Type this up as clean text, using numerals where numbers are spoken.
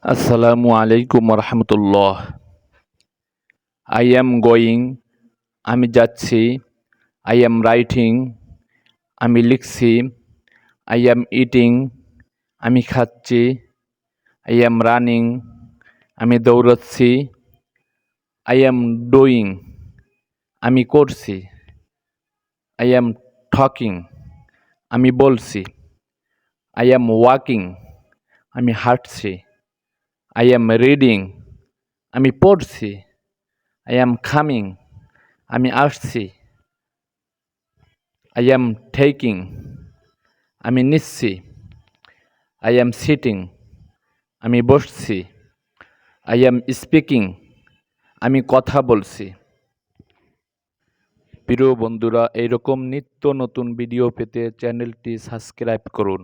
আসসালামু আলাইকুম রহমতুল্লাহ। I am going, আমি যাচ্ছি। আই এম রাইটিং, আমি লিখছি। আই এম ইটিং, আমি খাচ্ছি। আই এম রানিং, আমি দৌড়াচ্ছি। আই এম ডুইং, আমি করছি। আই এম টকিং, আমি বলছি। আই এম ওয়াকিং, আমি হাঁটছি। আই এম রিডিং, আমি পড়ছি। আই এম কামিং, আমি আসছি। আই এম টেকিং, আমি নিচ্ছি। আই এম সিটিং, আমি বসছি। আই এম স্পিকিং, আমি কথা বলছি। প্রিয় বন্ধুরা, এইরকম নিত্য নতুন ভিডিও পেতে চ্যানেলটি সাবস্ক্রাইব করুন।